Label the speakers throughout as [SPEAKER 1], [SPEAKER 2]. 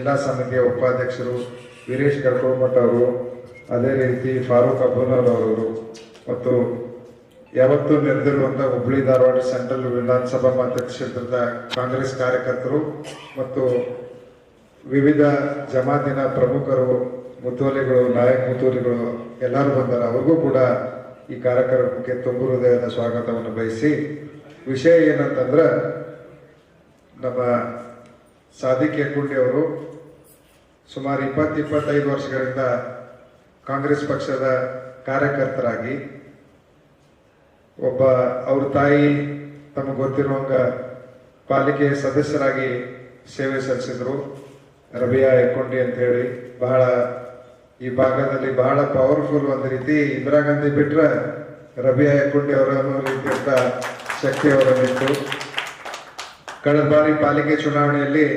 [SPEAKER 1] ಜಿಲ್ಲಾ ಸಮಿತಿಯ ಉಪಾಧ್ಯಕ್ಷರು ವೀರೇಶ್ ಕರ್ಕೋಮಠ ಅವರು, ಅದೇ ರೀತಿ ಫಾರೂಕ್ ಅಬ್ಬೂನರ್ ಅವರು ಮತ್ತು ಯಾವತ್ತೂ ನೆರೆದಿರುವಂಥ ಹುಬ್ಬಳ್ಳಿ ಧಾರವಾಡ ಸೆಂಟ್ರಲ್ ವಿಧಾನಸಭಾ ಮತಕ್ಷೇತ್ರದ ಕಾಂಗ್ರೆಸ್ ಕಾರ್ಯಕರ್ತರು ಮತ್ತು ವಿವಿಧ ಜಮಾತಿನ ಪ್ರಮುಖರು, ಮುತುವಲಿಗಳು, ನಾಯಕ ಮುತುವಲಿಗಳು ಎಲ್ಲರೂ ಬಂದಾರೆ. ಅವ್ರಿಗೂ ಕೂಡ ಈ ಕಾರ್ಯಕ್ರಮಕ್ಕೆ ತುಂಬು ಹೃದಯದ ಸ್ವಾಗತವನ್ನು ಬಯಸಿ, ವಿಷಯ ಏನಂತಂದ್ರೆ ನಮ್ಮ ಸಾದಿಕ್ ಯಕ್ಕುಂಡಿ ಅವರು ಸುಮಾರು 20-25 ವರ್ಷಗಳಿಂದ ಕಾಂಗ್ರೆಸ್ ಪಕ್ಷದ ಕಾರ್ಯಕರ್ತರಾಗಿ, ಒಬ್ಬ ಅವ್ರ ತಾಯಿ ತಮಗೆ ಗೊತ್ತಿರುವಂಗ ಪಾಲಿಕೆ ಸದಸ್ಯರಾಗಿ ಸೇವೆ ಸಲ್ಲಿಸಿದ್ರು. ರಬಿಯಾ ಯಕ್ಕುಂಡಿ ಅಂತ ಹೇಳಿ ಬಹಳ ಈ ಭಾಗದಲ್ಲಿ ಬಹಳ ಪವರ್ಫುಲ್, ಒಂದು ರೀತಿ ಇಂದಿರಾ ಗಾಂಧಿ ಬಿಟ್ರೆ ರಬಿಯಾ ಯಕ್ಕುಂಡಿ ಅವರ ರೀತಿಯಂತ ಶಕ್ತಿ ಅವರಲ್ಲಿತ್ತು. ಕಳೆದ ಬಾರಿ ಪಾಲಿಕೆ ಚುನಾವಣೆಯಲ್ಲಿ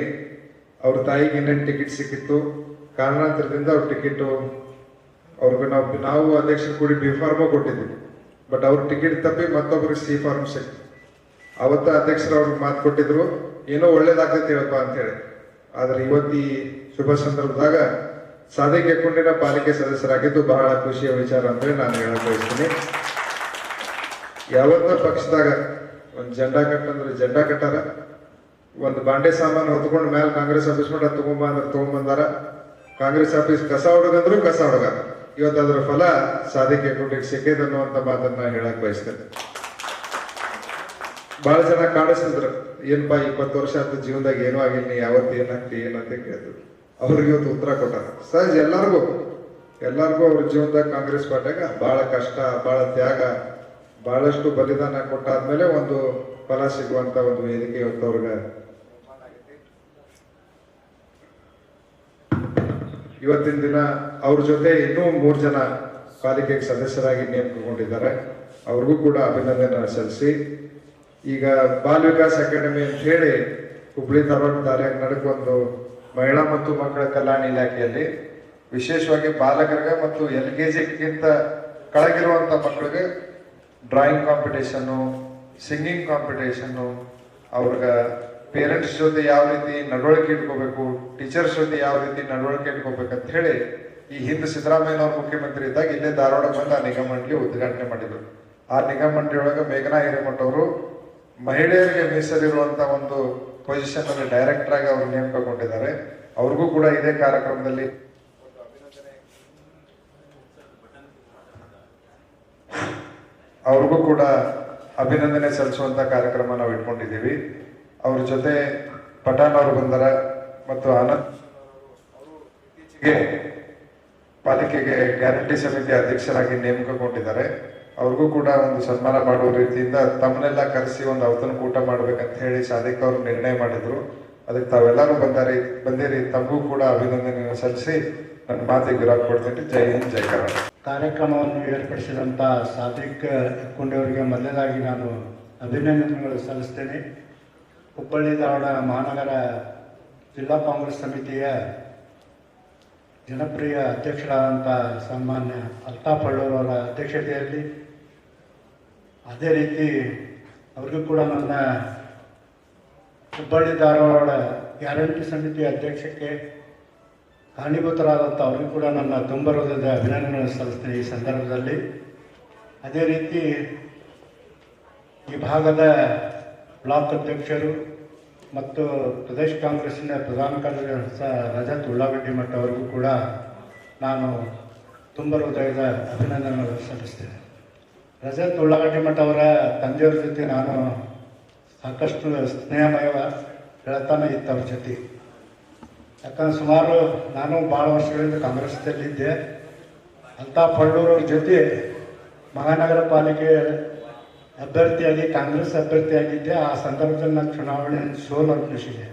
[SPEAKER 1] ಅವ್ರ ತಾಯಿಗೆ ಇನ್ನೇನು ಟಿಕೆಟ್ ಸಿಕ್ಕಿತ್ತು. ಕಾರಣಾಂತರದಿಂದ ಅವ್ರ ಟಿಕೆಟ್ ಅವ್ರಿಗೆ ನಾವು ಅಧ್ಯಕ್ಷರು ಕೂಡಿ ಬಿ ಫಾರ್ಮು ಕೊಟ್ಟಿದ್ವಿ. ಬಟ್ ಅವ್ರ ಟಿಕೆಟ್ ತಪ್ಪಿ ಮತ್ತೊಬ್ಬರಿಗೆ ಸಿ ಫಾರ್ಮ್ ಸಿಕ್ತು. ಅವತ್ತ ಅಧ್ಯಕ್ಷರು ಅವ್ರಿಗೆ ಮಾತು ಕೊಟ್ಟಿದ್ರು, ಏನೋ ಒಳ್ಳೇದಾಗ್ತೈತೆ ಹೇಳಪ್ಪ ಅಂತ ಹೇಳಿ. ಆದ್ರೆ ಇವತ್ತು ಈ ಶುಭ ಸಂದರ್ಭದಾಗ ಸಾದಿಕ್ ಯಕ್ಕುಂಡಿನ ಪಾಲಿಕೆ ಸದಸ್ಯರಾಗಿದ್ದು ಬಹಳ ಖುಷಿಯ ವಿಚಾರ ಅಂತೇಳಿ ನಾನು ಹೇಳಕ್ ಬಯಸ್ತೀನಿ. ಯಾವತ್ತ ಪಕ್ಷದಾಗ ಒಂದು ಜೆಂಡಾ ಕಟ್ಟಂದ್ರೆ ಜೆಂಡಾ ಕಟ್ಟಾರ, ಒಂದು ಬಾಂಡೆ ಸಾಮಾನು ಹೊತ್ಕೊಂಡು ಮೇಲೆ ಕಾಂಗ್ರೆಸ್ ಆಫೀಸ್ ಮಟ್ಟ ತಗೊಂಬಂದಾರ. ಕಾಂಗ್ರೆಸ್ ಆಫೀಸ್ ಕಸ ಹುಡುಗಂದ್ರು ಕಸ ಹುಡುಗಾರ. ಇವತ್ತು ಅದರ ಫಲ ಸಾದಿಕ್ ಯಕ್ಕುಂಡಿಗೆ ಸಿಕ್ಕಿದೆ ಅನ್ನುವಂಥ ಮಾತನ್ನ ಹೇಳಕ್ ಬಯಸ್ತೇನೆ. ಬಹಳ ಜನ ಕಾಡಿಸ್ತಿದ್ರು, ಏನಪ್ಪಾ 20 ವರ್ಷ ಆಯ್ತು ಜೀವನದಾಗ ಏನೂ ಆಗಿಲ್ಲ, ನೀ ಯಾವತ್ತು ಏನಾಗ್ತಿ ಏನಂತ ಕೇಳಿದ್ರು. ಅವ್ರಿಗೆ ಇವತ್ತು ಉತ್ತರ ಕೊಟ್ಟಾರ. ಸಹಜ ಎಲ್ಲರಿಗೂ ಅವ್ರ ಜೀವನದಾಗ ಕಾಂಗ್ರೆಸ್ ಪಾರ್ಟಿಯಾಗ ಬಹಳ ಕಷ್ಟ, ಬಹಳ ತ್ಯಾಗ, ಬಹಳಷ್ಟು ಬಲಿದಾನ ಕೊಟ್ಟಾದ್ಮೇಲೆ ಒಂದು ಫಲ ಸಿಗುವಂತ ಒಂದು ವೇದಿಕೆ ಇವತ್ತು ಅವ್ರಿಗೆ ಇವತ್ತಿನ ದಿನ ಅವ್ರ ಜೊತೆ ಇನ್ನೂ 3 ಜನ ಪಾಲಿಕೆಗೆ ಸದಸ್ಯರಾಗಿ ನೇಮಕಗೊಂಡಿದ್ದಾರೆ. ಅವ್ರಿಗೂ ಕೂಡ ಅಭಿನಂದನೆ ಸಲ್ಲಿಸಿ, ಈಗ ಬಾಲ್ ವಿಕಾಸ್ ಅಕಾಡೆಮಿ ಅಂತ ಹೇಳಿ ಹುಬ್ಬಳ್ಳಿ ಧಾರವಾಡ ದಾರ್ಯಾಗ ನಡಕೊಂದು ಮಹಿಳಾ ಮತ್ತು ಮಕ್ಕಳ ಕಲ್ಯಾಣ ಇಲಾಖೆಯಲ್ಲಿ ವಿಶೇಷವಾಗಿ ಬಾಲಕರಿಗೆ ಮತ್ತು LKG-ಗಿಂತ ಕೆಳಗಿರುವಂತ ಮಕ್ಕಳಿಗೆ ಡ್ರಾಯಿಂಗ್ ಕಾಂಪಿಟೇಷನ್ನು, ಸಿಂಗಿಂಗ್ ಕಾಂಪಿಟೇಷನ್ನು, ಅವ್ರಿಗೆ ಪೇರೆಂಟ್ಸ್ ಜೊತೆ ಯಾವ ರೀತಿ ನಡವಳಿಕೆ ಇಟ್ಕೋಬೇಕು, ಟೀಚರ್ಸ್ ಜೊತೆ ಯಾವ ರೀತಿ ನಡವಳಿಕೆ ಇಟ್ಕೋಬೇಕಂತ ಹೇಳಿ ಈ ಹಿಂದೆ ಸಿದ್ದರಾಮಯ್ಯನವ್ರ ಮುಖ್ಯಮಂತ್ರಿ ಇದ್ದಾಗ ಇಲ್ಲೇ ಧಾರವಾಡ ಬಂದು ಆ ನಿಗಮ ಮಂಡಳಿ ಉದ್ಘಾಟನೆ ಮಾಡಿದ್ರು. ಆ ನಿಗಮ ಮಂಡಳಿ ಒಳಗೆ ಮೇಘನಾ ಹಿರೇಮಠ ಅವರು ಮಹಿಳೆಯರಿಗೆ ಮೀಸಲಿರುವಂತ ಒಂದು ಪೊಸಿಷನ್ ಅಲ್ಲಿ ಡೈರೆಕ್ಟರ್ ಆಗಿ ಅವರು ನೇಮಕಗೊಂಡಿದ್ದಾರೆ. ಅವ್ರಿಗೂ ಕೂಡ ಇದೇ ಕಾರ್ಯಕ್ರಮದಲ್ಲಿ ಅವ್ರಿಗೂ ಕೂಡ ಅಭಿನಂದನೆ ಸಲ್ಲಿಸುವಂತ ಕಾರ್ಯಕ್ರಮ ನಾವು ಇಟ್ಕೊಂಡಿದ್ದೀವಿ. ಅವ್ರ ಜೊತೆ ಪಠಾಣ್ ಅವರು ಬಂದರ ಮತ್ತು ಆನಂದ್ ಇತ್ತೀಚೆಗೆ ಪಾಲಿಕೆಗೆ ಗ್ಯಾರಂಟಿ ಸಮಿತಿ ಅಧ್ಯಕ್ಷರಾಗಿ ನೇಮಕಗೊಂಡಿದ್ದಾರೆ. ಅವ್ರಿಗೂ ಕೂಡ ಒಂದು ಸನ್ಮಾನ ಮಾಡುವ ರೀತಿಯಿಂದ ತಮ್ಮನ್ನೆಲ್ಲ ಕರೆಸಿ ಒಂದು ಔತಣಕೂಟ ಮಾಡ್ಬೇಕಂತ ಹೇಳಿ ಸಾದಿಕ್ ಅವರು ನಿರ್ಣಯ ಮಾಡಿದ್ರು. ಅದಕ್ಕೆ ತಾವೆಲ್ಲರೂ ಬಂದಿರಿ. ತಮಗೂ ಕೂಡ ಅಭಿನಂದನೆ ಸಲ್ಲಿಸಿ ನನ್ನ ಮಾತಿಗೆ ವಿರಾಮ ಕೊಡ್ತೀನಿ. ಜೈ ಹಿಂದ್, ಜೈ ಕರ್ನಾಟಕ.
[SPEAKER 2] ಕಾರ್ಯಕ್ರಮವನ್ನು ಏರ್ಪಡಿಸಿದಂಥ ಸಾದಿಕ್ ಯಕ್ಕುಂಡಿ ಅವರಿಗೆ ಮೊದಲಾಗಿ ನಾನು ಅಭಿನಂದನೆಗಳು ಸಲ್ಲಿಸ್ತೇನೆ. ಹುಬ್ಬಳ್ಳಿ ಧಾರವಾಡ ಮಹಾನಗರ ಜಿಲ್ಲಾ ಕಾಂಗ್ರೆಸ್ ಸಮಿತಿಯ ಜನಪ್ರಿಯ ಅಧ್ಯಕ್ಷರಾದಂಥ ಸನ್ಮಾನ್ಯ ಅಲ್ತಾಫ್ ಹಳ್ಳೂರವರ ಅಧ್ಯಕ್ಷತೆಯಲ್ಲಿ, ಅದೇ ರೀತಿ ಅವ್ರಿಗೂ ಕೂಡ ನನ್ನ ಹುಬ್ಬಳ್ಳಿ ಧಾರವಾಡ ಗ್ಯಾರಂಟಿ ಸಮಿತಿ ಅಧ್ಯಕ್ಷಕ್ಕೆ ಕಾರಣೀಭೂತರಾದಂಥ ಅವ್ರಿಗೂ ಕೂಡ ನನ್ನ ತುಂಬ ಹೃದಯದ ಅಭಿನಂದನೆ ಸಲ್ಲಿಸ್ತೀನಿ ಈ ಸಂದರ್ಭದಲ್ಲಿ. ಅದೇ ರೀತಿ ಈ ಭಾಗದ ಬ್ಲಾಕ್ ಅಧ್ಯಕ್ಷರು ಮತ್ತು ಪ್ರದೇಶ ಕಾಂಗ್ರೆಸ್ಸಿನ ಪ್ರಧಾನ ಕಾರ್ಯದರ್ಶಿ ರಜತ್ ಉಳ್ಳಾಗಡ್ಡಿ ಮಠ ಅವರಿಗೂ ಕೂಡ ನಾನು ತುಂಬ ಹೃದಯದ ಅಭಿನಂದನೆಗಳು ಸಲ್ಲಿಸ್ತೇನೆ. ರಜತ್ ಉಳ್ಳಾಗಡ್ಡಿ ಮಠ ಅವರ ತಂದೆಯವ್ರ ಜೊತೆ ನಾನು ಸಾಕಷ್ಟು ಸ್ನೇಹಮಯ ಗೆಳತನ ಇತ್ತು ಅವ್ರ ಜೊತೆ. ಯಾಕಂದ್ರೆ ಸುಮಾರು ನಾನು ಭಾಳ ವರ್ಷಗಳಿಂದ ಕಾಂಗ್ರೆಸ್ನಲ್ಲಿದ್ದೆ. ಅಲ್ತಾಫ್ ಹಳ್ಳೂರವ್ರ ಜೊತೆ ಮಹಾನಗರ ಪಾಲಿಕೆ ಅಭ್ಯರ್ಥಿಯಾಗಿ ಕಾಂಗ್ರೆಸ್ ಅಭ್ಯರ್ಥಿಯಾಗಿದ್ದೆ. ಆ ಸಂದರ್ಭದಲ್ಲಿ ನಾನು ಚುನಾವಣೆ ಸೋಲು ಅನುಭವಿಸಿದೆ.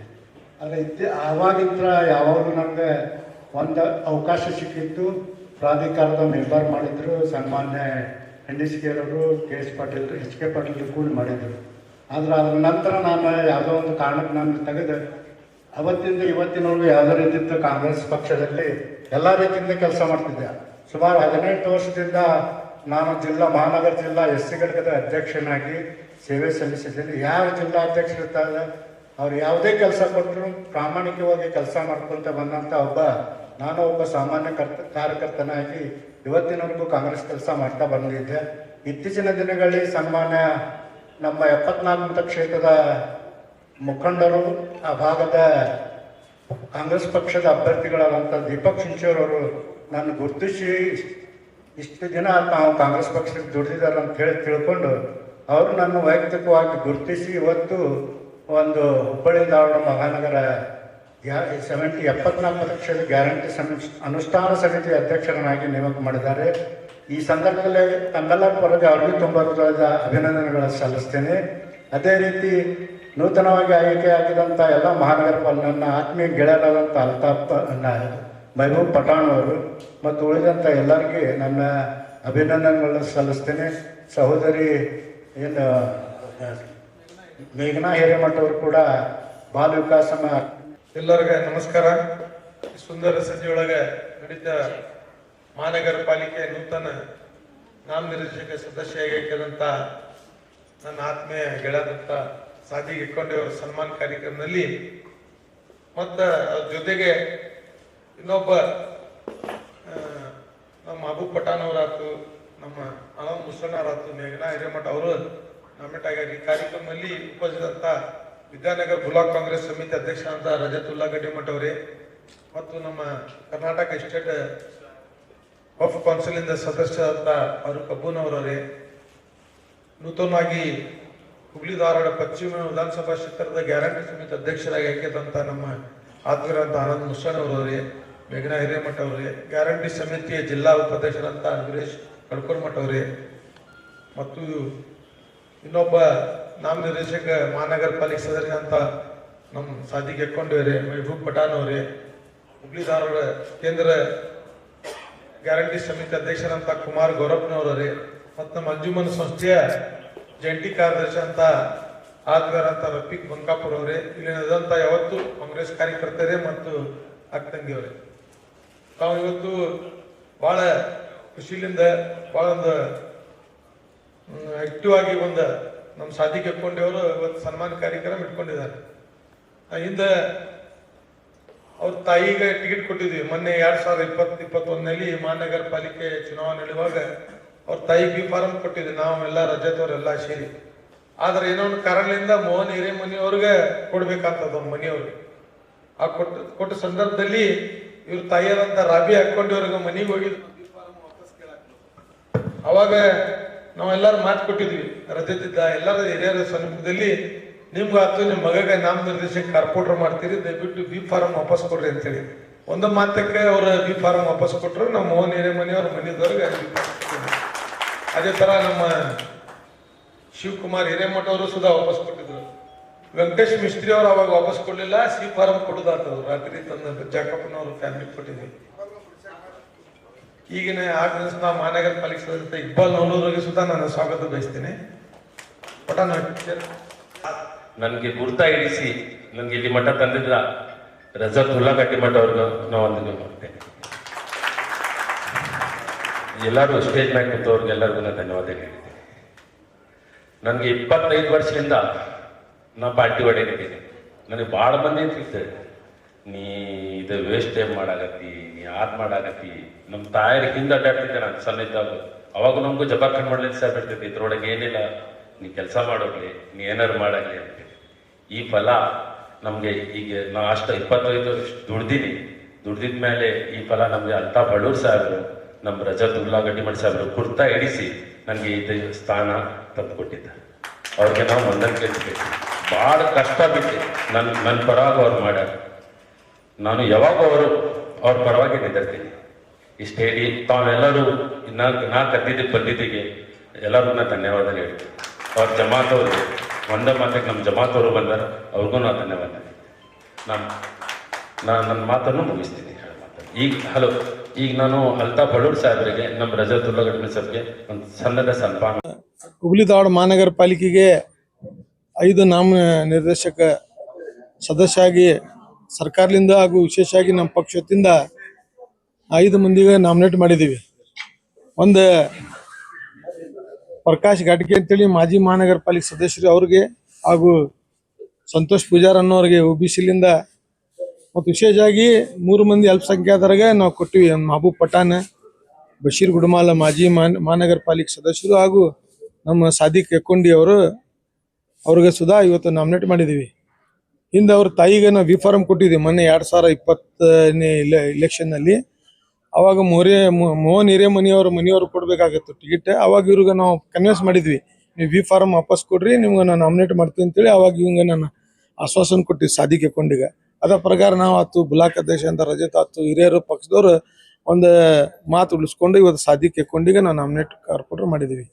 [SPEAKER 2] ಆದರೆ ಆವಾಗಿಂದ ಯಾವಾಗಲೂ ನನಗೆ ಒಂದು ಅವಕಾಶ ಸಿಕ್ಕಿತ್ತು. ಪ್ರಾಧಿಕಾರದ ಮೆಂಬರ್ ಮಾಡಿದ್ರು ಸನ್ಮಾನ್ಯ ಹೆಂಡಿಸಿಗೇರವರು, KS ಪಾಟೀಲ್, HK ಪಾಟೀಲ್ ಕೂಡ ಮಾಡಿದರು. ಆದರೆ ಅದರ ನಂತರ ನಾನು ಯಾವುದೋ ಒಂದು ಕಾರಣಕ್ಕೆ ನಾನು ತೆಗೆದು ಅವತ್ತಿಂದ ಇವತ್ತಿನವರೆಗೂ ಯಾವುದೇ ರೀತಿಯಿಂದ ಕಾಂಗ್ರೆಸ್ ಪಕ್ಷದಲ್ಲಿ ಎಲ್ಲ ರೀತಿಯಿಂದ ಕೆಲಸ ಮಾಡ್ತಿದ್ದೆ. ಸುಮಾರು 18 ವರ್ಷದಿಂದ ನಾನು ಮಹಾನಗರ ಜಿಲ್ಲಾ SC ಘಟಕದ ಅಧ್ಯಕ್ಷನಾಗಿ ಸೇವೆ ಸಲ್ಲಿಸಿದ್ದೇನೆ. ಯಾವ ಜಿಲ್ಲಾ ಅಧ್ಯಕ್ಷರಿರ್ತಾರೆ ಅವ್ರು ಯಾವುದೇ ಕೆಲಸ ಕೊಟ್ಟರು ಪ್ರಾಮಾಣಿಕವಾಗಿ ಕೆಲಸ ಮಾಡ್ಕೊತ ಬಂದಂಥ ನಾನು ಒಬ್ಬ ಸಾಮಾನ್ಯ ಕಾರ್ಯಕರ್ತನಾಗಿ ಇವತ್ತಿನವರೆಗೂ ಕಾಂಗ್ರೆಸ್ ಕೆಲಸ ಮಾಡ್ತಾ ಬಂದಿದ್ದೆ. ಇತ್ತೀಚಿನ ದಿನಗಳಲ್ಲಿ ಸನ್ಮಾನ್ಯ ನಮ್ಮ 74 ಮತಕ್ಷೇತ್ರದ ಮುಖಂಡರು, ಆ ಭಾಗದ ಕಾಂಗ್ರೆಸ್ ಪಕ್ಷದ ಅಭ್ಯರ್ಥಿಗಳಾದಂಥ ದೀಪಕ್ ಶಿಂಚೋರವರು ನನ್ನ ಗುರುತಿಸಿ ಇಷ್ಟು ದಿನ ನಾವು ಕಾಂಗ್ರೆಸ್ ಪಕ್ಷಕ್ಕೆ ದುಡಿದಿದ್ದಾರೆ ಅಂತ ಹೇಳಿ ತಿಳ್ಕೊಂಡು ಅವರು ನನ್ನ ವೈಯಕ್ತಿಕವಾಗಿ ಗುರುತಿಸಿ ಇವತ್ತು ಒಂದು ಹುಬ್ಬಳ್ಳಿ ಧಾರವಾಡ ಮಹಾನಗರ 74 ಮತಕ್ಷೇತ್ರ ಗ್ಯಾರಂಟಿ ಅನುಷ್ಠಾನ ಸಮಿತಿ ಅಧ್ಯಕ್ಷರನ್ನಾಗಿ ನೇಮಕ ಮಾಡಿದ್ದಾರೆ. ಈ ಸಂದರ್ಭದಲ್ಲಿ ತಮ್ಮೆಲ್ಲರ ಪರವಾಗಿ ಅವರಿಗೆ ತುಂಬ ಹೃದಯದ ಅಭಿನಂದನೆಗಳನ್ನು ಸಲ್ಲಿಸ್ತೇನೆ. ಅದೇ ರೀತಿ ನೂತನವಾಗಿ ಆಯ್ಕೆಯಾಗಿದ್ದಂಥ ಎಲ್ಲ ಮಹಾನಗರ ನನ್ನ ಆತ್ಮೀಯ ಗೆಳೆಯರಾದಂಥ ಅಲ್ತಾಫ್ ಮೆಹಬೂಬ್ ಪಠಾಣ್ ಅವರು ಮತ್ತು ಉಳಿದಂಥ ಎಲ್ಲರಿಗೆ ನನ್ನ ಅಭಿನಂದನೆಗಳನ್ನು ಸಲ್ಲಿಸ್ತೇನೆ. ಸಹೋದರಿ ಮೇಘನಾ ಹಿರೇಮಠ ಅವರು ಕೂಡ ಬಾಲ ವಿಕಾಸ
[SPEAKER 3] ಎಲ್ಲರಿಗೆ ನಮಸ್ಕಾರ. ಸುಂದರ ಸಂಜೆಯೊಳಗೆ ನಡೀತ ಮಹಾನಗರ ಪಾಲಿಕೆ ನೂತನ ನಾಮನಿರ್ದೇಶಕ ಸದಸ್ಯರಾಗಿದ್ದಂಥ ನನ್ನ ಆತ್ಮೀಯ ಗೆಳೆಯದಂಥ ಸಾದಿಕ್ ಇಕ್ಕೊಂಡೆ ಅವರ ಸನ್ಮಾನ ಕಾರ್ಯಕ್ರಮದಲ್ಲಿ ಮತ್ತು ಅದ್ರ ಜೊತೆಗೆ ಇನ್ನೊಬ್ಬ ನಮ್ಮ ಮಹಬೂಬ್ ಪಠಾಣ್ ಅವರಾತು, ನಮ್ಮ ಅನಂತ್ ಮುಸಣ್ಣವರಾತು, ಮೇಘನಾ ಹಿರೇಮಠ ಅವರು ನಾಮಿನೇಟ್ ಆಗ್ಯಾರ. ಈ ಕಾರ್ಯಕ್ರಮದಲ್ಲಿ ಉಪಸ್ಥಿತಂತ ವಿದ್ಯಾನಗರ ಬ್ಲಾಕ್ ಕಾಂಗ್ರೆಸ್ ಸಮಿತಿ ಅಧ್ಯಕ್ಷರಾದ ರಜತುಲ್ಲಾ ಗಡ್ಡಿಮಠ ಅವರೇ ಮತ್ತು ನಮ್ಮ ಕರ್ನಾಟಕ ಸ್ಟೇಟ್ ವಫ್ ಕೌನ್ಸಿಲ್ ಇಂದ ಸದಸ್ಯರಾದ ಫಾರೂಕ್ ಅಬ್ಬೂನವರವರೇ, ನೂತನವಾಗಿ ಹುಬ್ಳಿ ಧಾರವಾಡ ಪಶ್ಚಿಮ ವಿಧಾನಸಭಾ ಕ್ಷೇತ್ರದ ಗ್ಯಾರಂಟಿ ಸಮಿತಿ ಅಧ್ಯಕ್ಷರಾಗಿ ಆಯ್ಕೆದಂತ ನಮ್ಮ ಆತ್ಮೀಯರಾದ ಆನಂದ್ ಮುಸಣ್ಣವರವರೇ, ಮೇಘನಾ ಹಿರೇಮಠ ಅವರೇ, ಗ್ಯಾರಂಟಿ ಸಮಿತಿಯ ಜಿಲ್ಲಾ ಉಪಾಧ್ಯಕ್ಷರಂತ ವೀರೇಶ್ ಕಡ್ಕೋರ್ಮಠ ಅವರೇ ಮತ್ತು ಇನ್ನೊಬ್ಬ ನಾಮನಿರ್ದೇಶಕ ಮಹಾನಗರ ಪಾಲಿಕೆ ಸದಸ್ಯರಂತ ನಮ್ಮ ಸಾದಿಕ್ ಎಕ್ಕೊಂಡವರೇ, ಮೆಹಬೂಬ್ ಪಠಾಣ್ ಅವರೇ, ಹುಬ್ಳಿ ಧಾರವಾಡ ಕೇಂದ್ರ ಗ್ಯಾರಂಟಿ ಸಮಿತಿ ಅಧ್ಯಕ್ಷರಂತ ಕುಮಾರ್ ಗೌರಪ್ಪನವರೇ ಮತ್ತು ನಮ್ಮ ಅಂಜುಮನ್ ಸಂಸ್ಥೆಯ ಜಂಟಿ ಕಾರ್ಯದರ್ಶಿ ಅಂತ ಆತ್ಮೀಯರಂತ ರಫೀಕ್ ಬಂಕಾಪುರ್ ಅವರೇ, ಇಲ್ಲಿನದಂತ ಯಾವತ್ತು ಕಾಂಗ್ರೆಸ್ ಕಾರ್ಯಕರ್ತರೇ ಮತ್ತು ಅಕ್ಕಂಗಿಯವರೇ, ತಾವು ಇವತ್ತು ಬಹಳ ಖುಷಿಲಿಂದ ಬಹಳ ಒಂದು ಆಕ್ಟಿವ್ ಆಗಿ ಒಂದು ನಮ್ಮ ಸಾದಿಕ್ ಎಕ್ಕೊಂಡೆಯವರು ಇವತ್ತು ಸನ್ಮಾನ ಕಾರ್ಯಕ್ರಮ ಇಟ್ಕೊಂಡಿದ್ದಾರೆ. ಹಿಂದೆ ಅವ್ರ ತಾಯಿಗೆ ಟಿಕೆಟ್ ಕೊಟ್ಟಿದ್ವಿ ಮೊನ್ನೆ 2020-21ನಲ್ಲಿ ಮಹಾನಗರ ಪಾಲಿಕೆ ಚುನಾವಣೆ ನಡೆಯುವಾಗ ಅವ್ರ ತಾಯಿಗೆ ಬಿ ಫಾರಂ ಕೊಟ್ಟಿದ್ವಿ ನಾವೆಲ್ಲ ರಜತವರೆಲ್ಲ ಸೇರಿ. ಆದ್ರೆ ಏನೋ ಒಂದು ಕಾರಣದಿಂದ ಮೋಹನ್ ಹಿರೇಮನಿಯವ್ರಿಗೆ ಕೊಡ್ಬೇಕಂತದ ಅವ್ರ ಮನೆಯವ್ರಿಗೆ. ಆ ಕೊಟ್ಟ ಸಂದರ್ಭದಲ್ಲಿ ಇವ್ರ ತಾಯಿಯಾದಂತ ರಾಬಿ ಹಾಕೊಂಡಿವ್ರಿಗೆ ಮನೆಗೆ ಹೋಗಿದ್ ಅವಾಗ ನಾವೆಲ್ಲರೂ ಮಾತು ಕೊಟ್ಟಿದ್ವಿ, ರಜತಿದ್ದ ಎಲ್ಲರ ಹಿರಿಯರ ಸಮೀಪದಲ್ಲಿ ನಿಮ್ಗೆ ಆತು ನಿಮ್ಮ ಮಗಗೆ ನಾಮನಿರ್ದೇಶಕ ಕಾರ್ಪೊರೇಟರ್ ಮಾಡ್ತೀರಿ, ದಯವಿಟ್ಟು ಬಿ ಫಾರಂ ವಾಪಸ್ ಕೊಡ್ರಿ ಅಂತೇಳಿ ಒಂದು ಮಾತಕ್ಕೆ ಅವ್ರ ಬಿ ಫಾರಂ ವಾಪಸ್ ಕೊಟ್ಟರು. ನಮ್ಮ ಮೋಹನ್ ಹಿರೇಮನಿಯವ್ರ ಮನೆದವ್ರಿಗೆ ಅದೇ ತರ ನಮ್ಮ ಶಿವಕುಮಾರ್ ಹಿರೇಮಠ ಅವರು ಸುಧಾ ವಾಪಸ್ ಕೊಟ್ಟಿದ್ರು. ವೆಂಕಟೇಶ್ ಮಿಸ್ತ್ರಿ ಅವರು ಅವಾಗ ವಾಪಸ್ ಕೊಡ್ಲಿಲ್ಲ, ಸಿ ಫಾರಂ ಕೊಡುದಾತದ್ರು ರಾತ್ರಿ ತಂದ ಜಾಕಪ್ಪನವ್ರ ಫ್ಯಾಮಿಲಿ ಕೊಟ್ಟಿದ್ವಿ. ಈಗಿನ ಆಗಸ್ಟ್ ನಾವು ಮಹಾನಗರ ಪಾಲಿಕೆ ಸದಸ್ಯ ಇಕ್ಬಾಲ್ ನವಲೂರಿಗೆ ಸುಧಾ ನಾನು ಸ್ವಾಗತ ಬಯಸ್ತೇನೆ.
[SPEAKER 4] ನನಗೆ ಗುರ್ತ ಇಡಿಸಿ ನನಗೆ ಇಲ್ಲಿ ಮಠ ತಂದಿದ್ದ ರಜತುಲ್ಲಾ ಗಡ್ಡಿಮಠ ಅವ್ರಿಗೂ ನಾವು ವಂದನೆ ಮಾಡ್ತೇನೆ. ಎಲ್ಲರೂ ಸ್ಟೇಜ್ ಮ್ಯಾಗ್ ಕೂತವ್ರಿಗೆ ಎಲ್ಲರಿಗೂ ನಾನು ಧನ್ಯವಾದ ಹೇಳಿದ್ದೇನೆ. ನನಗೆ 25 ವರ್ಷದಿಂದ ನಾ ಪಾರ್ಟಿ ಹೊಡೆಯಿದ್ದೀನಿ. ನನಗೆ ಭಾಳ ಮಂದಿ ತಿಳ್ತಾರೆ, ನೀ ಇದು ವೇಸ್ಟ್ ಟೈಮ್ ಮಾಡಾಕತ್ತಿ, ನೀ ಮಾಡಾಕತ್ತಿ. ನಮ್ಮ ತಾಯರಿಗೆ ಹಿಂದೆ ಅಡ್ಡಾಡ್ತಿದ್ದೆ ನಾನು ಸಣ್ಣ ಇದ್ದಾಗ. ಅವಾಗ ನಮಗೂ ಜಬರ್ಖಂಡ್ ಮಾಡ್ಲಿಕ್ಕೆ ಸಹ ಬಿಡ್ತೈತಿ, ಇದ್ರೊಳಗೆ ಏನಿಲ್ಲ, ನೀ ಕೆಲಸ ಮಾಡೋಗ್ಲಿ, ನೀ ಏನಾರು ಮಾಡಾಗ್ಲಿ ಅಂತ. ಈ ಫಲ ನಮಗೆ ಈಗ ನಾ ಅಷ್ಟು 25 ವರ್ಷ ದುಡ್ದಿದ ಮೇಲೆ ಈ ಫಲ ನಮಗೆ ಅಲ್ತಾಫ್ ಬಳ್ಳೂರ್ ಸಾಹೇಬರು, ನಮ್ಮ ರಜತುಲ್ಲಾ ಗಡ್ಡಿಮಠ ಸಾಹೇಬರು ಕುರ್ತಾ ಇಡಿಸಿ ನನಗೆ ಇದು ಸ್ಥಾನ ತಂದು ಕೊಟ್ಟಿದ್ದಾರೆ. ಅವ್ರಿಗೆ ನಾವು ವಂದನೆ ಕೇಳ್ತೀವಿ. ಭಾಳ ಕಷ್ಟ ಬಿಟ್ಟು ನನ್ನ ಪರವಾಗಿ ಅವ್ರು ಮಾಡ್ಯಾರ. ನಾನು ಯಾವಾಗ ಅವ್ರ ಪರವಾಗಿ ನಿಂದಿರ್ತೀನಿ. ಇಷ್ಟು ಹೇಳಿ ತಾವೆಲ್ಲರೂ ನಾ ಕದ್ದಿದ್ದಕ್ಕೆ ಬಂದಿದ್ದಕ್ಕೆ ಎಲ್ಲರಿಗೂ ನಾ ಧನ್ಯವಾದ ಹೇಳ್ತೀನಿ. ಅವ್ರ ಜಮಾತವ್ರಿಗೆ ಒಂದೇ ಮಾತಿಗೆ ನಮ್ಮ ಜಮಾತವರು ಬಂದಾರ, ಅವ್ರಿಗೂ ನಾ ಧನ್ಯವಾದ. ನಾನು ನನ್ನ ಮಾತನ್ನು ಮುಗಿಸ್ತೀನಿ. ಈಗ ನಾನು ಅಲ್ತಾಫ್ ಬಳ್ಳೂರ್ ಸಾಹೇಬರಿಗೆ, ನಮ್ಮ ರಜತುಲ್ಲಾ ಗಡ್ಡಿಮಠ ಸಾಹೇಬ್ಗೆ ಒಂದು ಸಣ್ಣದ ಸನ್ಮಾನ.
[SPEAKER 5] ಹುಬ್ಳಿ ಧಾರವಾಡ ಮಹಾನಗರ ಪಾಲಿಕೆಗೆ 5 ನಾಮನಿರ್ದೇಶಕ ಸದಸ್ಯ ಆಗಿ ಸರ್ಕಾರದಿಂದ ಹಾಗೂ ವಿಶೇಷವಾಗಿ ನಮ್ಮ ಪಕ್ಷದಿಂದ 5 ಮಂದಿಗೆ ನಾಮಿನೇಟ್ ಮಾಡಿದ್ದೀವಿ. ಒಂದು ಪ್ರಕಾಶ್ ಘಾಟ್ಗೆ ಅಂತೇಳಿ ಮಾಜಿ ಮಹಾನಗರ ಪಾಲಿಕೆ ಸದಸ್ಯರು ಅವ್ರಿಗೆ ಹಾಗೂ ಸಂತೋಷ್ ಪೂಜಾರ್ ಅನ್ನೋರಿಗೆ OBC-ಲಿಂದ ಮತ್ತು ವಿಶೇಷವಾಗಿ 3 ಮಂದಿ ಅಲ್ಪಸಂಖ್ಯಾತರಿಗೆ ನಾವು ಕೊಟ್ಟಿವಿ. ಮಹಬೂಬ್ ಪಠಾಣ್, ಬಶೀರ್ ಗುಡಮಾಲ ಮಾಜಿ ಮಹಾನಗರ ಪಾಲಿಕೆ ಸದಸ್ಯರು ಹಾಗೂ ನಮ್ಮ ಸಾದಿಕ್ ಯಕ್ಕೊಂಡಿ ಅವ್ರಿಗೆ ಸುಧಾ ಇವತ್ತು ನಾಮಿನೇಟ್ ಮಾಡಿದ್ದೀವಿ. ಹಿಂದೆ ಅವ್ರ ತಾಯಿಗೆ ನಾವು V-ಫಾರ್ಮ್ ಕೊಟ್ಟಿದ್ವಿ ಮೊನ್ನೆ 2020ನೇ ಇಲೆಕ್ಷನ್ನಲ್ಲಿ. ಅವಾಗ ಮೋಹನ್ ಹಿರೇಮನಿಯವ್ರ ಮನೆಯವ್ರು ಕೊಡಬೇಕಾಗಿತ್ತು ಟಿಕೆಟ್. ಅವಾಗ ಇವ್ರಿಗೆ ನಾವು ಕನ್ವಿನ್ಸ್ ಮಾಡಿದ್ವಿ, ನೀವು V-ಫಾರ್ಮ್ ವಾಪಸ್ ಕೊಡ್ರಿ, ನಿಮ್ಗೆ ನಾನು ನಾಮಿನೇಟ್ ಮಾಡ್ತೀನಿ ಅಂತೇಳಿ ಅವಾಗ ಇವಂಗೆ ನಾನು ಆಶ್ವಾಸನೆ ಕೊಟ್ಟಿವಿ ಸಾದಿಕ್ ಯಕ್ಕೊಂಡಿಗೆ. ಅದ ಪ್ರಕಾರ ನಾವು ಆತು ಬ್ಲಾಕ್ ಅಧ್ಯಕ್ಷ ಅಂತ ರಜತ್ ಆತು ಹಿರಿಯರು ಪಕ್ಷದವ್ರು ಒಂದು ಮಾತು ಉಳಿಸ್ಕೊಂಡು ಇವತ್ತು ಸಾದಿಕ್ ಯಕ್ಕೊಂಡಿಗೆ ನಾವು ನಾಮಿನೇಟ್ ಕಾರ್ಪೊರೇಟರ್ ಮಾಡಿದ್ದೀವಿ.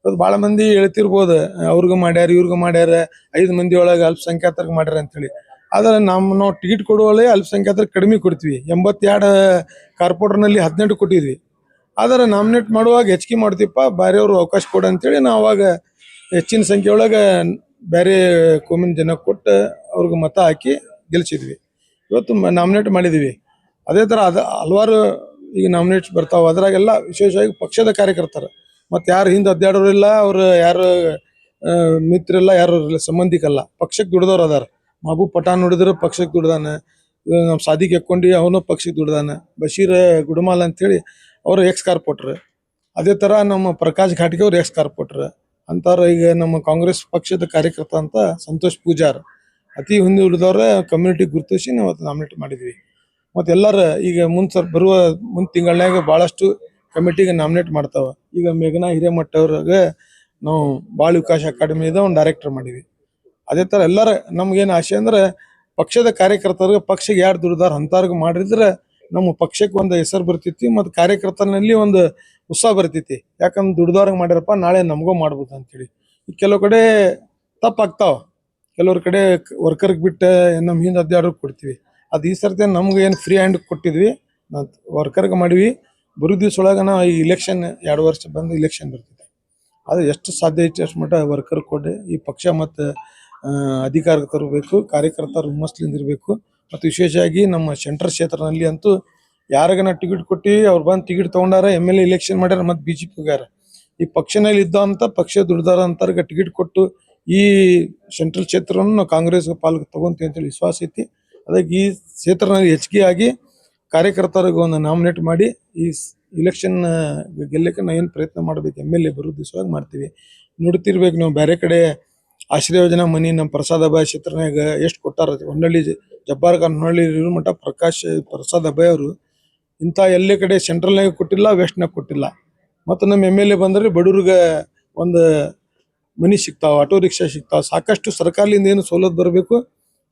[SPEAKER 5] ಇವತ್ತು ಭಾಳ ಮಂದಿ ಹೇಳ್ತಿರ್ಬೋದು ಅವ್ರಿಗೂ ಮಾಡ್ಯಾರ ಇವ್ರಿಗೂ ಮಾಡ್ಯಾರ 5 ಮಂದಿ ಒಳಗೆ ಅಲ್ಪಸಂಖ್ಯಾತರಿಗೆ ಮಾಡ್ಯಾರ ಅಂತೇಳಿ. ಆದರೆ ನಾವು ಟಿಕೆಟ್ ಕೊಡುವಲ್ಲೇ ಅಲ್ಪಸಂಖ್ಯಾತರಿಗೆ ಕಡಿಮೆ ಕೊಡ್ತೀವಿ. 82 ಕಾರ್ಪೊರೇಟರ್ನಲ್ಲಿ 18 ಕೊಟ್ಟಿದ್ವಿ. ಆದರೆ ನಾಮಿನೇಟ್ ಮಾಡುವಾಗ ಹೆಚ್ಚಿಗೆ ಮಾಡ್ತೀವಪ್ಪ, ಬೇರೆಯವರು ಅವಕಾಶ ಕೊಡ ಅಂತೇಳಿ ನಾವು ಅವಾಗ ಹೆಚ್ಚಿನ ಸಂಖ್ಯೆ ಒಳಗೆ ಬೇರೆ ಕೋಮಿನ ಜನ ಕೊಟ್ಟು ಅವ್ರಿಗೆ ಮತ ಹಾಕಿ ಗೆಲ್ಸಿದ್ವಿ. ಇವತ್ತು ನಾಮಿನೇಟ್ ಮಾಡಿದ್ದೀವಿ. ಅದೇ ಥರ ಹಲವಾರು ಈಗ ನಾಮಿನೇಟ್ಸ್ ಬರ್ತಾವೆ. ಅದ್ರಾಗೆಲ್ಲ ವಿಶೇಷವಾಗಿ ಪಕ್ಷದ ಕಾರ್ಯಕರ್ತರು ಮತ್ತು ಯಾರು ಹಿಂದೆ ಅಡ್ಡಾಡೋರಿಲ್ಲ, ಅವರು ಯಾರು ಮಿತ್ರಲ್ಲ, ಯಾರು ಸಂಬಂಧಿಕಲ್ಲ, ಪಕ್ಷಕ್ಕೆ ದುಡ್ದವ್ರು ಅದಾರ. ಮಹಬೂಬ್ ಪಠಾಣ್ ನೋಡಿದ್ರೆ ಪಕ್ಷಕ್ಕೆ ದುಡ್ದಾನೆ, ನಮ್ಮ ಸಾದಿಕ್ ಯಕ್ಕೊಂಡಿ ಅವನು ಪಕ್ಷಕ್ಕೆ ದುಡ್ದಾನೆ, ಬಶೀರ್ ಗುಡಮಾಲ್ ಅಂತೇಳಿ ಅವರು ಎಕ್ಸ್ ಕಾರ್ಪೊರೇಟ್ರ್. ಅದೇ ಥರ ನಮ್ಮ ಪ್ರಕಾಶ್ ಘಾಟ್ಗೆ ಅವ್ರು ಎಕ್ಸ್ ಕಾರ್ಪೊರೇಟ್ರ್ ಅಂತಾರೆ. ಈಗ ನಮ್ಮ ಕಾಂಗ್ರೆಸ್ ಪಕ್ಷದ ಕಾರ್ಯಕರ್ತ ಅಂತ ಸಂತೋಷ್ ಪೂಜಾರ್ ಅತಿ ಹಿಂದುಳಿದವ್ರ ಕಮ್ಯುನಿಟಿ ಗುರುತಿಸಿ ನಾವು ನಾಮಿನೇಟ್ ಮಾಡಿದ್ವಿ. ಮತ್ತು ಎಲ್ಲರೂ ಈಗ ಮುಂದೆ ತಿಂಗಳನ್ಯಾಗ ಭಾಳಷ್ಟು ಕಮಿಟಿಗೆ ನಾಮಿನೇಟ್ ಮಾಡ್ತಾವೆ. ಈಗ ಮೇಘನಾ ಹಿರೇಮಠ ಅವ್ರಿಗೆ ನಾವು ಬಾಳ ವಿಕಾಸ್ ಅಕಾಡೆಮಿದ ಒಂದು ಡೈರೆಕ್ಟರ್ ಮಾಡಿವಿ. ಅದೇ ಥರ ಎಲ್ಲರ ನಮ್ಗೇನು ಆಸೆ ಅಂದ್ರೆ ಪಕ್ಷದ ಕಾರ್ಯಕರ್ತರಿಗೆ ಪಕ್ಷಕ್ಕೆ ಯಾರು ದುಡ್ದಾರ ಅಂಥವ್ರಿಗೆ ಮಾಡಿದ್ರೆ ನಮ್ಮ ಪಕ್ಷಕ್ಕೆ ಒಂದು ಹೆಸರು ಬರ್ತೈತಿ ಮತ್ತು ಕಾರ್ಯಕರ್ತನಲ್ಲಿ ಒಂದು ಉತ್ಸಾಹ ಬರ್ತೈತಿ. ಯಾಕಂದ್ರೆ ದುಡ್ದವ್ರಿಗೆ ಮಾಡ್ಯಾರಪ್ಪ ನಾಳೆ ನಮಗೂ ಮಾಡ್ಬೋದು ಅಂತೇಳಿ. ಈಗ ಕೆಲವು ಕಡೆ ತಪ್ಪಾಗ್ತಾವೆ, ಕೆಲವ್ರ ಕಡೆ ವರ್ಕರ್ಗೆ ಬಿಟ್ಟು ನಮ್ಮ ಹಿಂದೆ ಅಡ್ಡಾಡೋಕೆ ಕೊಡ್ತೀವಿ. ಅದು ಈ ಸರ್ತಿ ನಮ್ಗೆ ಏನು ಫ್ರೀ ಹ್ಯಾಂಡ್ ಕೊಟ್ಟಿದ್ವಿ, ವರ್ಕರ್ಗೆ ಮಾಡಿವಿ. ಬರೋ ದಿವ್ಸ ಒಳಗೆ ನಾವು ಈ ಇಲೆಕ್ಷನ್ 2 ವರ್ಷ ಬಂದು ಇಲೆಕ್ಷನ್ ಬರ್ತೈತೆ. ಅದು ಎಷ್ಟು ಸಾಧ್ಯ ಐತೆ ಅಷ್ಟು ಮಟ್ಟ ವರ್ಕರ್ ಕೊಡಿ ಈ ಪಕ್ಷ ಮತ್ತು ಅಧಿಕಾರಕ್ಕೆ ತರಬೇಕು, ಕಾರ್ಯಕರ್ತರು ಹುಮ್ಮಸ್ಲಿಂದ ಇರಬೇಕು. ಮತ್ತು ವಿಶೇಷವಾಗಿ ನಮ್ಮ ಸೆಂಟ್ರಲ್ ಕ್ಷೇತ್ರದಲ್ಲಿ ಅಂತೂ ಯಾರಿಗ ನಾವು ಟಿಕೆಟ್ ಕೊಟ್ಟಿವಿ ಅವ್ರು ಬಂದು ಟಿಕೆಟ್ ತೊಗೊಂಡಾರ, MLA ಇಲೆಕ್ಷನ್ ಮಾಡ್ಯಾರ, ಮತ್ತು BJP ಹೋಗ್ಯಾರ. ಈ ಪಕ್ಷನಲ್ಲಿ ಇದ್ದಂಥ ಪಕ್ಷ ದುಡ್ದಾರ ಅಂತಾರ್ಗೆ ಟಿಕೆಟ್ ಕೊಟ್ಟು ಈ ಸೆಂಟ್ರಲ್ ಕ್ಷೇತ್ರವನ್ನು ನಾವು ಕಾಂಗ್ರೆಸ್ ಪಾಲ್ಗೆ ತೊಗೊಂತೀವಿ ಅಂತೇಳಿ ವಿಶ್ವಾಸ ಐತಿ. ಅದಕ್ಕೆ ಈ ಕ್ಷೇತ್ರನಲ್ಲಿ ಹೆಚ್ಚಿಗೆ ಆಗಿ ಕಾರ್ಯಕರ್ತರಿಗೆ ಒಂದು ನಾಮಿನೇಟ್ ಮಾಡಿ ಈ ಇಲೆಕ್ಷನ್ ಗೆಲ್ಲಕ್ಕೆ ನಾವು ಏನು ಪ್ರಯತ್ನ ಮಾಡಬೇಕು, MLA ಬರೋ ದಿವಸವಾಗಿ ಮಾಡ್ತೀವಿ. ನೋಡ್ತಿರ್ಬೇಕು ನಾವು ಬೇರೆ ಕಡೆ ಆಶ್ರಯ ಯೋಜನಾ ಮನಿ ನಮ್ಮ ಪ್ರಸಾದ್ ಅಭಯ ಕ್ಷೇತ್ರನಾಗ ಎಷ್ಟು ಕೊಟ್ಟಾರ. ಹೊನ್ನಳ್ಳಿ ಜಬ್ಬಾರ್ ಖಾನ್ ಹೊನ್ನಳ್ಳಿ ಇರೋ ಮಟ್ಟ ಪ್ರಸಾದ್ ಅಭಯ ಅವರು ಇಂಥ ಎಲ್ಲೇ ಕಡೆ ಸೆಂಟ್ರಲ್ನಾಗ ಕೊಟ್ಟಿಲ್ಲ, ವೆಸ್ಟ್ನಾಗ ಕೊಟ್ಟಿಲ್ಲ. ಮತ್ತು ನಮ್ಮ MLA ಬಂದರೆ ಬಡವ್ರಿಗೆ ಒಂದು ಮನಿ ಸಿಗ್ತಾವೆ, ಆಟೋ ರಿಕ್ಷಾ ಸಿಗ್ತಾವೆ. ಸಾಕಷ್ಟು ಸರ್ಕಾರದಿಂದ ಏನು ಸವಲತ್ತು ಬರಬೇಕು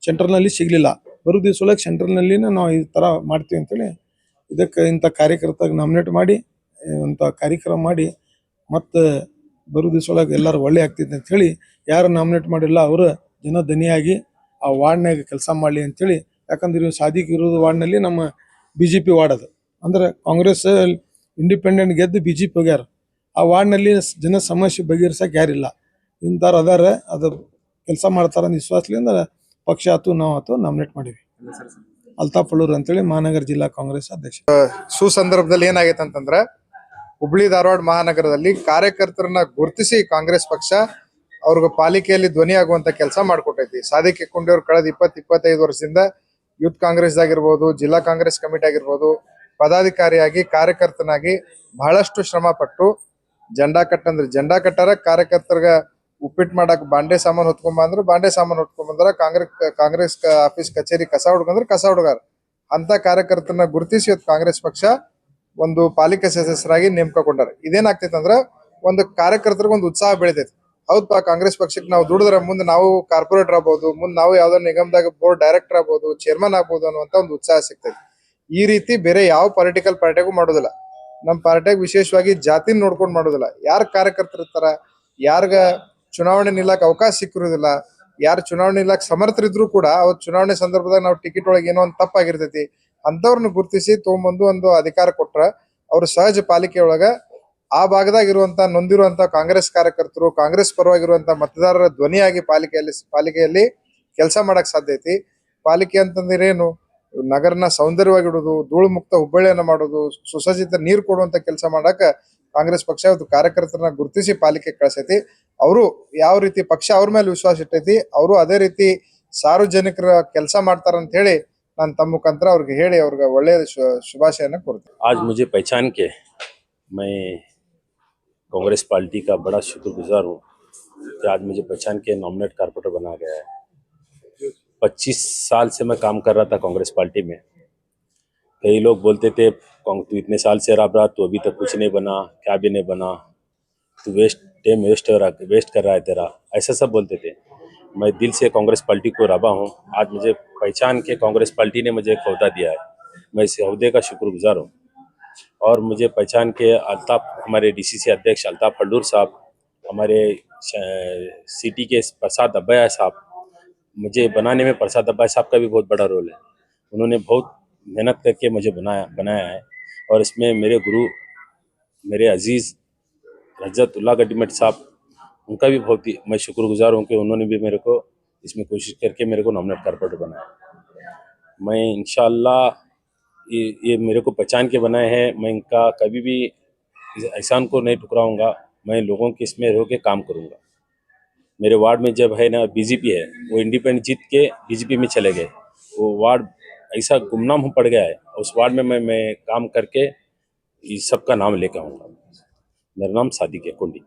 [SPEAKER 5] ಸೆಂಟ್ರಲ್ನಲ್ಲಿ ಸಿಗಲಿಲ್ಲ. ಬರೋ ದಿವಸ ಒಳಗೆ ಸೆಂಟ್ರಲ್ನಲ್ಲಿನ ನಾವು ಈ ಥರ ಮಾಡ್ತೀವಿ ಅಂತೇಳಿ ಇದಕ್ಕೆ ಇಂಥ ಕಾರ್ಯಕರ್ತರಿಗೆ ನಾಮಿನೇಟ್ ಮಾಡಿ ಇಂಥ ಕಾರ್ಯಕ್ರಮ ಮಾಡಿ ಮತ್ತು ಬರೋ ದಿವಸ ಒಳಗೆ ಎಲ್ಲರೂ ಒಳ್ಳೆ ಆಗ್ತೈತೆ ಅಂಥೇಳಿ ಯಾರು ನಾಮಿನೇಟ್ ಮಾಡಿಲ್ಲ ಅವರು ಜನ ದನಿಯಾಗಿ ಆ ವಾರ್ಡ್ನಾಗ ಕೆಲಸ ಮಾಡಲಿ ಅಂಥೇಳಿ. ಯಾಕಂದ್ರೆ ಸಾದಿಕ್ ಇರೋದು ವಾರ್ಡ್ನಲ್ಲಿ ನಮ್ಮ BJP ವಾರ್ಡ್ ಅದು. ಅಂದ್ರೆ ಕಾಂಗ್ರೆಸ್ ಇಂಡಿಪೆಂಡೆಂಟ್ ಗೆದ್ದು BJP ಹೋಗ್ಯಾರ. ಆ ವಾರ್ಡ್ನಲ್ಲಿ ಜನ ಸಮಸ್ಯೆ ಬಗೆಹರಿಸಕ್ಕೆ ಯಾರಿಲ್ಲ. ಇಂಥವ್ರು ಅದಾರ, ಅದು ಕೆಲಸ ಮಾಡ್ತಾರ ವಿಶ್ವಾಸದಿಂದ ಪಕ್ಷ ಆತು ನಾವು ಆತು ನಾಮಿನೇಟ್ ಮಾಡಿವಿ. ಅಲ್ತಾಫ್ ಅಳೂರ್ ಅಂತೇಳಿ ಮಹಾನಗರ ಜಿಲ್ಲಾ ಕಾಂಗ್ರೆಸ್ ಅಧ್ಯಕ್ಷ.
[SPEAKER 1] ಸುಸಂದರ್ಭದಲ್ಲಿ ಏನಾಗೈತೆ ಅಂತಂದ್ರೆ ಹುಬ್ಳಿ ಧಾರವಾಡ ಮಹಾನಗರದಲ್ಲಿ ಕಾರ್ಯಕರ್ತರನ್ನ ಗುರುತಿಸಿ ಕಾಂಗ್ರೆಸ್ ಪಕ್ಷ ಅವ್ರಿಗೆ ಪಾಲಿಕೆಯಲ್ಲಿ ಧ್ವನಿ ಆಗುವಂತ ಕೆಲಸ ಮಾಡ್ಕೊಟ್ಟೈತಿ. ಸಾದಿಕ್ ಯಕ್ಕೊಂಡಿಯವ್ರು ಕಳೆದ 20-25 ವರ್ಷದಿಂದ ಯೂತ್ ಕಾಂಗ್ರೆಸ್ ಆಗಿರ್ಬೋದು, ಜಿಲ್ಲಾ ಕಾಂಗ್ರೆಸ್ ಕಮಿಟಿ ಆಗಿರ್ಬೋದು, ಪದಾಧಿಕಾರಿಯಾಗಿ ಕಾರ್ಯಕರ್ತನಾಗಿ ಬಹಳಷ್ಟು ಶ್ರಮ ಪಟ್ಟು ಜೆಂಡಾ ಕಟ್ಟಾರ. ಕಾರ್ಯಕರ್ತರಿಗೆ ಉಪ್ಪಿಟ್ಟು ಮಾಡಕ್ ಬಾಂಡೆ ಸಾಮಾನು ಹೊತ್ಕೊಂಡ್ ಬಾಂಡೆ ಸಾಮಾನು ಹೊತ್ಕೊಂಡ್ಬಂದ್ರ. ಕಾಂಗ್ರೆಸ್ ಆಫೀಸ್ ಕಚೇರಿ ಕಸ ಹುಡುಗಾರ ಅಂತ ಕಾರ್ಯಕರ್ತರನ್ನ ಗುರುತಿಸಿ ಇವತ್ತು ಕಾಂಗ್ರೆಸ್ ಪಕ್ಷ ಒಂದು ಪಾಲಿಕೆ ಸದಸ್ಯರಾಗಿ ನೇಮಕಗೊಂಡಾರ. ಇದೇನಾಗ್ತೈತೆ ಅಂದ್ರೆ ಒಂದು ಕಾರ್ಯಕರ್ತರಿಗೆ ಒಂದು ಉತ್ಸಾಹ ಬೆಳಿತೈತಿ. ಹೌದಪ್ಪ, ಕಾಂಗ್ರೆಸ್ ಪಕ್ಷಕ್ಕೆ ನಾವು ದುಡಿದ್ರೆ ಮುಂದೆ ನಾವು ಕಾರ್ಪೊರೇಟರ್ ಆಗ್ಬೋದು, ಮುಂದೆ ನಾವು ಯಾವ್ದಾರ ನಿಗಮದಾಗ ಬೋರ್ಡ್ ಡೈರೆಕ್ಟರ್ ಆಗ್ಬೋದು, ಚೇರ್ಮನ್ ಆಗ್ಬೋದು ಅನ್ನುವಂತ ಒಂದು ಉತ್ಸಾಹ ಸಿಗ್ತೈತಿ. ಈ ರೀತಿ ಬೇರೆ ಯಾವ ಪೊಲಿಟಿಕಲ್ ಪಾರ್ಟಿಗೂ ಮಾಡೋದಿಲ್ಲ. ನಮ್ಮ ಪಾರ್ಟಿಯಾಗ ವಿಶೇಷವಾಗಿ ಜಾತಿನ ನೋಡ್ಕೊಂಡು ಮಾಡೋದಿಲ್ಲ. ಯಾರ ಕಾರ್ಯಕರ್ತರು ಇರ್ತಾರ, ಯಾರ್ಗ ಚುನಾವಣೆ ನಿಲ್ಲಕ್ ಅವಕಾಶ ಸಿಕ್ಕಿರೋದಿಲ್ಲ, ಯಾರು ಚುನಾವಣೆ ನಿಲ್ಲಕ್ ಸಮರ್ಥರಿದ್ರು ಕೂಡ ಅವತ್ತು ಚುನಾವಣೆ ಸಂದರ್ಭದಾಗ ನಾವು ಟಿಕೆಟ್ ಒಳಗೆ ಏನೋ ಒಂದು ತಪ್ಪಾಗಿರ್ತೈತಿ ಅಂತವ್ರನ್ನ ಗುರುತಿಸಿ ತೊಗೊಂಬಂದು ಒಂದು ಅಧಿಕಾರ ಕೊಟ್ರ ಅವ್ರು ಸಹಜ ಪಾಲಿಕೆ ಒಳಗ ಆ ಭಾಗದಾಗ ಇರುವಂತ ನೊಂದಿರುವಂತ ಕಾಂಗ್ರೆಸ್ ಕಾರ್ಯಕರ್ತರು, ಕಾಂಗ್ರೆಸ್ ಪರವಾಗಿರುವಂತ ಮತದಾರರ ಧ್ವನಿಯಾಗಿ ಪಾಲಿಕೆಯಲ್ಲಿ ಕೆಲಸ ಮಾಡಕ್ ಸಾಧ್ಯ ಐತಿ. ಪಾಲಿಕೆ ಅಂತಂದ್ರೇನು, ನಗರನ ಸೌಂದರ್ಯವಾಗಿಡೋದು, ಧೂಳು ಮುಕ್ತ ಹುಬ್ಬಳ್ಳಿಯನ್ನ ಮಾಡೋದು, ಸುಸಜ್ಜಿತ ನೀರು ಕೊಡುವಂತ ಕೆಲಸ ಮಾಡಕ ಕಾಂಗ್ರೆಸ್ ಪಕ್ಷ ಇವತ್ತು ಕಾರ್ಯಕರ್ತರನ್ನ ಗುರುತಿಸಿ ಪಾಲಿಕೆ ಕಳಿಸೈತಿ. ಅವರು ಯಾವ ರೀತಿ ಪಕ್ಷ ಅವ್ರ ಮೇಲೆ ವಿಶ್ವಾಸ ಇಟ್ಟೈತಿ, ಅವರು ಅದೇ ರೀತಿ ಸಾರ್ವಜನಿಕರ ಕೆಲಸ ಮಾಡ್ತಾರಂತ ಹೇಳಿ ನಾನು ತಮ್ಮ ಮುಖಾಂತರ ಅವ್ರಿಗೆ ಹೇಳಿ ಅವ್ರಿಗೆ ಒಳ್ಳೆಯ ಶುಭಾಶಯನ ಕೋರ್ತೀನಿ.
[SPEAKER 4] आज मुझे पहचान के मैं कांग्रेस पार्टी का बड़ा शुक्रगुजार हूँ कि आज मुझे पहचान के नॉमिनेट कारपोरेटर बनाया गया है। 25 साल से मैं काम कर रहा था कांग्रेस पार्टी में। कई लोग बोलते थे तू इतने साल से रहा तो अभी तक कुछ नहीं बना, क्या भी नहीं बना, तू टाइम वेस्ट कर रहा है तेरा, ऐसा सब बोलते थे। मैं दिल से कांग्रेस पार्टी को रबा हूँ। आज मुझे पहचान के कांग्रेस पार्टी ने मुझे एक ओहदा दिया है, मैं इस ओहदे का शुक्रगुजार हूँ। और मुझे पहचान के अल्ताफ, हमारे डीसीसी अध्यक्ष अल्ताफ हल्लूर साहब, हमारे सिटी के प्रसाद अब्बाया साहब, मुझे बनाने में प्रसाद अब्बाया साहब का भी बहुत बड़ा रोल है। उन्होंने बहुत मेहनत करके मुझे बनाया है। और इसमें मेरे गुरु, मेरे अजीज़ रजतुल्ला गड्डीमठ साहब, उनका भी बहुत ही मैं शुक्रगुजार हूँ कि उन्होंने भी मेरे को इसमें कोशिश करके मेरे को नॉमिनेट कारपोरेटर बनाया। मैं इंशाअल्लाह ये मेरे को पहचान के बनाए हैं, मैं इनका कभी भी इस एहसान को नहीं ठुकराऊंगा। मैं लोगों के इसमें रह के काम करूंगा। मेरे वार्ड में जब है ना बीजेपी है, वो इंडिपेंडेंट जीत के बीजेपी में चले गए, वो वार्ड ऐसा गुमनाम हो पड़ गया है। उस वार्ड में मैं काम करके इस सबका नाम लेकर आऊँगा। मेरा नाम सादिक है कुंडी।